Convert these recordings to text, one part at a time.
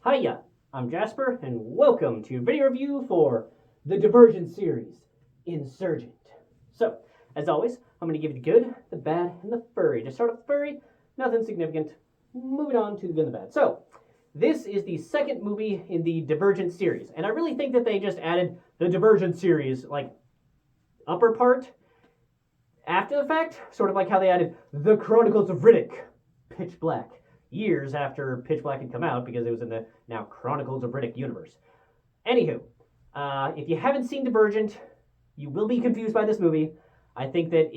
Hiya, I'm Jasper, and welcome to video review for the Divergent series, Insurgent. So, as always, I'm going to give you the good, the bad, and the furry. To start with furry, nothing significant. Moving on to the good and the bad. So, this is the second movie in the Divergent series, and I really think that they just added the Divergent series, like, upper part after the fact, sort of like how they added The Chronicles of Riddick, Pitch Black, years after Pitch Black had come out because it was in the now Chronicles of Riddick universe. Anywho, if you haven't seen Divergent, you will be confused by this movie. I think that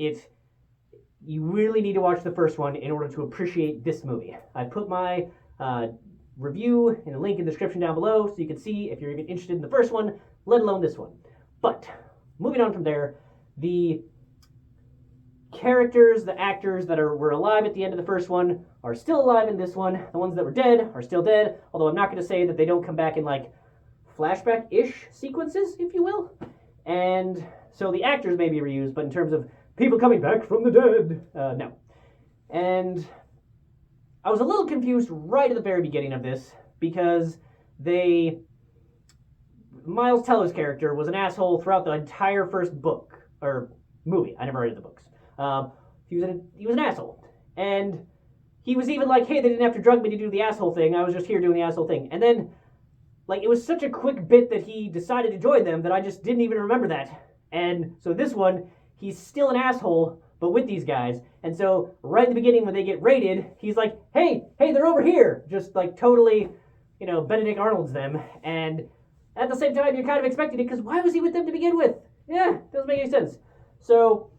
you really need to watch the first one in order to appreciate this movie. I put my review and a link in the description down below so you can see if you're even interested in the first one, let alone this one. But moving on from there, the characters, the actors that were alive at the end of the first one are still alive in this one. The ones that were dead are still dead, although I'm not going to say that they don't come back in like flashback-ish sequences, if you will. And so the actors may be reused, but in terms of people coming back from the dead, no. And I was a little confused right at the very beginning of this because Miles Teller's character was an asshole throughout the entire first book, or movie. I never read the books. He was an asshole. And he was even like, hey, they didn't have to drug me to do the asshole thing. I was just here doing the asshole thing. And then, like, it was such a quick bit that he decided to join them that I just didn't even remember that. And so this one, he's still an asshole, but with these guys. And so right in the beginning when they get raided, he's like, hey, they're over here. Just like totally, Benedict Arnold's them. And at the same time, you're kind of expecting it because why was he with them to begin with? Yeah, doesn't make any sense. So,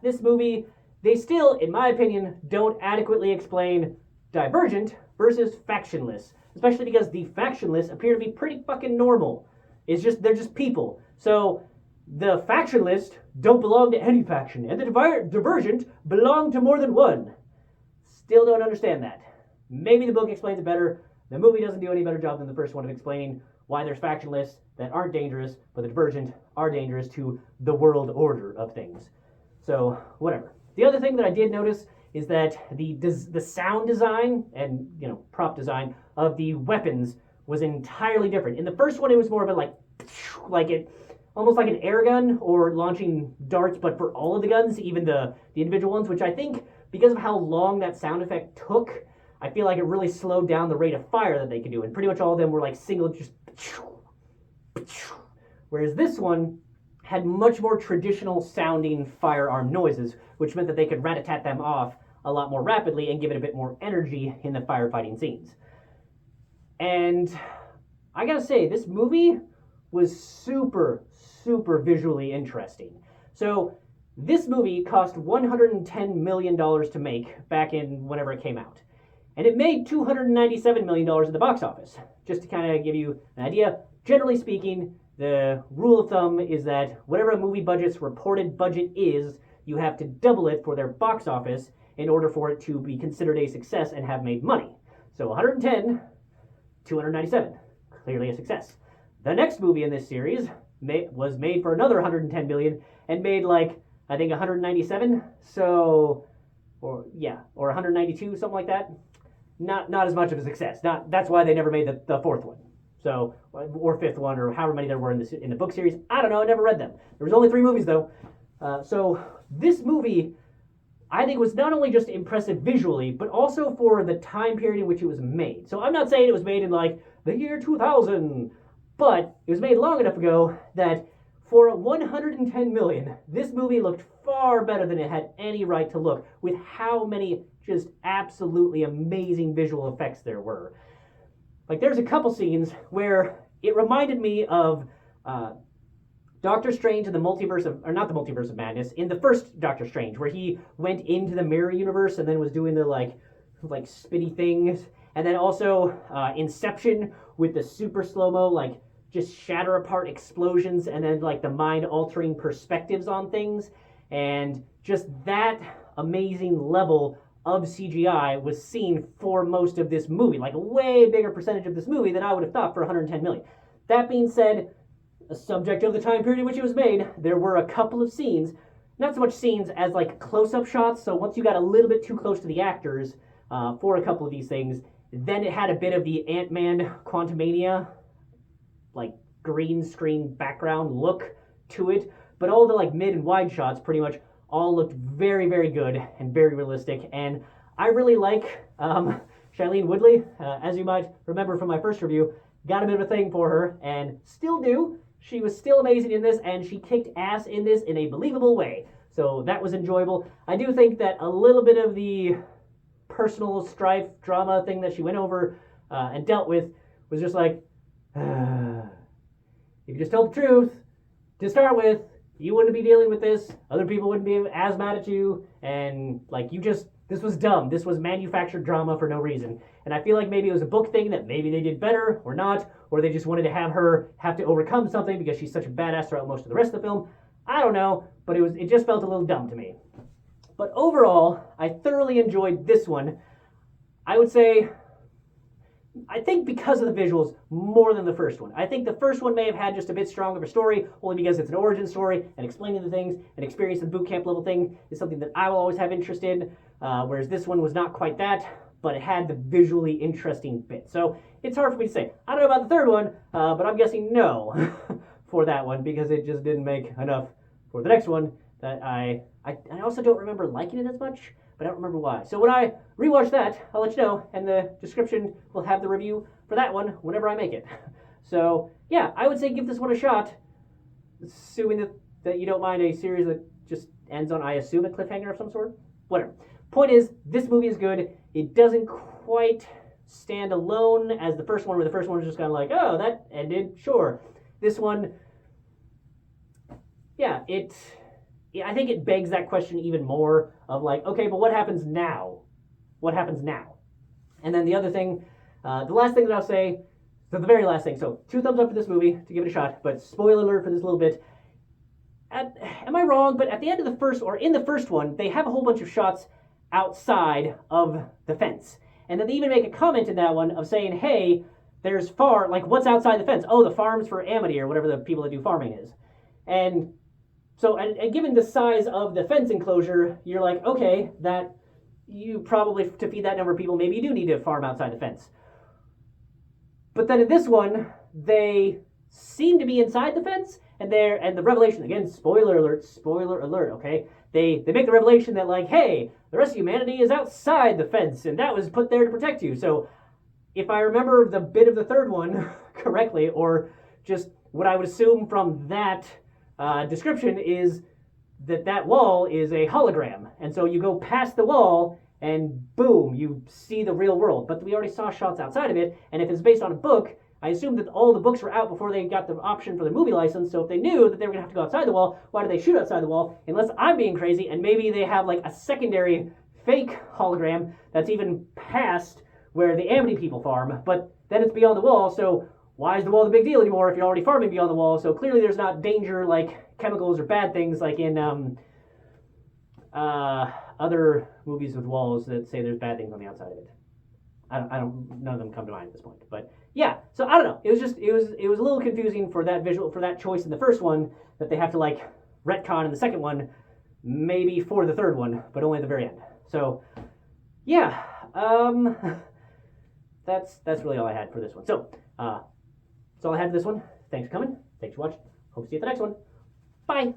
this movie, they still, in my opinion, don't adequately explain Divergent versus Factionless, especially because the Factionless appear to be pretty fucking normal. They're just people. So the Factionless don't belong to any faction, and the Divergent belong to more than one. Still don't understand that. Maybe the book explains it better. The movie doesn't do any better job than the first one of explaining why there's Factionless that aren't dangerous, but the Divergent are dangerous to the world order of things. So, whatever. The other thing that I did notice is that the sound design and, prop design of the weapons was entirely different. In the first one, it was more of a almost like an air gun or launching darts, but for all of the guns, even the individual ones, which I think, because of how long that sound effect took, I feel like it really slowed down the rate of fire that they could do. And pretty much all of them were like single, just... Whereas this one had much more traditional sounding firearm noises, which meant that they could rat-a-tat them off a lot more rapidly and give it a bit more energy in the firefighting scenes. And I gotta say, this movie was super, super visually interesting. So this movie cost $110 million to make back in whenever it came out. And it made $297 million at the box office. Just to kind of give you an idea, generally speaking, the rule of thumb is that whatever a movie budget's reported budget is, you have to double it for their box office in order for it to be considered a success and have made money. So 110, 297, clearly a success. The next movie in this series was made for another 110 million and made I think 197, or 192, something like that. Not as much of a success. That's why they never made the fourth one. So, or fifth one, or however many there were in the book series. I don't know, I never read them. There was only 3 movies, though. So, this movie, I think, was not only just impressive visually, but also for the time period in which it was made. So, I'm not saying it was made in, the year 2000, but it was made long enough ago that for 110 million, this movie looked far better than it had any right to look, with how many just absolutely amazing visual effects there were. There's a couple scenes where it reminded me of Doctor Strange and the Multiverse of, or not the Multiverse of Madness, in the first Doctor Strange, where he went into the mirror universe and then was doing the spitty things, and then also Inception with the super slow-mo, just shatter apart explosions, and then the mind-altering perspectives on things, and just that amazing level of CGI was seen for most of this movie, a way bigger percentage of this movie than I would have thought for 110 million. That being said, a subject of the time period in which it was made, there were a couple of scenes, not so much scenes as close-up shots, so once you got a little bit too close to the actors, for a couple of these things. Then it had a bit of the Ant-Man Quantumania, like green screen background look to it, but all the like mid and wide shots pretty much all looked very, very good and very realistic. And I really like Shailene Woodley. As you might remember from my first review, got a bit of a thing for her and still do. She was still amazing in this, and she kicked ass in this in a believable way. So that was enjoyable. I do think that a little bit of the personal strife drama thing that she went over and dealt with was just like, if you just told the truth to start with, you wouldn't be dealing with this. Other people wouldn't be as mad at you. And like, this was dumb. This was manufactured drama for no reason. And I feel like maybe it was a book thing that maybe they did better or not, or they just wanted to have her have to overcome something because she's such a badass throughout most of the rest of the film. I don't know, but it just felt a little dumb to me. But overall, I thoroughly enjoyed this one. I would say, I think because of the visuals more than the first one. I think the first one may have had just a bit stronger of a story, only because it's an origin story, and explaining the things, and experiencing the boot camp level thing is something that I will always have interest in, whereas this one was not quite that, but it had the visually interesting bit. So it's hard for me to say. I don't know about the third one, but I'm guessing no for that one, because it just didn't make enough for the next one that I also don't remember liking it as much, but I don't remember why. So when I rewatch that, I'll let you know, and the description will have the review for that one whenever I make it. So yeah, I would say give this one a shot, assuming that you don't mind a series that just ends on, I assume, a cliffhanger of some sort. Whatever. Point is, this movie is good. It doesn't quite stand alone as the first one, where the first one was just kind of like, oh, that ended, sure. This one, yeah, I think it begs that question even more of like, okay, but what happens now? What happens now? And then the other thing, the last thing that I'll say, the very last thing, so 2 thumbs up for this movie to give it a shot, but spoiler alert for this little bit. Am I wrong? But at the end of the first, or in the first one, they have a whole bunch of shots outside of the fence. And then they even make a comment in that one of saying, hey, there's like, what's outside the fence? Oh, the farms for Amity, or whatever the people that do farming is. And so, and given the size of the fence enclosure, you're like, okay, that you probably, to feed that number of people, maybe you do need to farm outside the fence. But then in this one, they seem to be inside the fence, and the revelation, again, spoiler alert, okay? They make the revelation that, like, hey, the rest of humanity is outside the fence, and that was put there to protect you. So if I remember the bit of the third one correctly, or just what I would assume from that description, is that wall is a hologram. And so you go past the wall, and boom, you see the real world. But we already saw shots outside of it, and if it's based on a book, I assume that all the books were out before they got the option for the movie license, so if they knew that they were going to have to go outside the wall, why did they shoot outside the wall? Unless I'm being crazy, and maybe they have like a secondary fake hologram that's even past where the Amity people farm, but then it's beyond the wall, so why is the wall the big deal anymore if you're already farming beyond the wall? So clearly there's not danger like chemicals or bad things like in other movies with walls that say there's bad things on the outside of it. None of them come to mind at this point, but yeah, so I don't know. It was a little confusing for that choice in the first one that they have to like retcon in the second one, maybe for the third one, but only at the very end. So yeah, that's really all I had for this one. So that's all I had for this one. Thanks for coming. Thanks for watching. Hope to see you at the next one. Bye.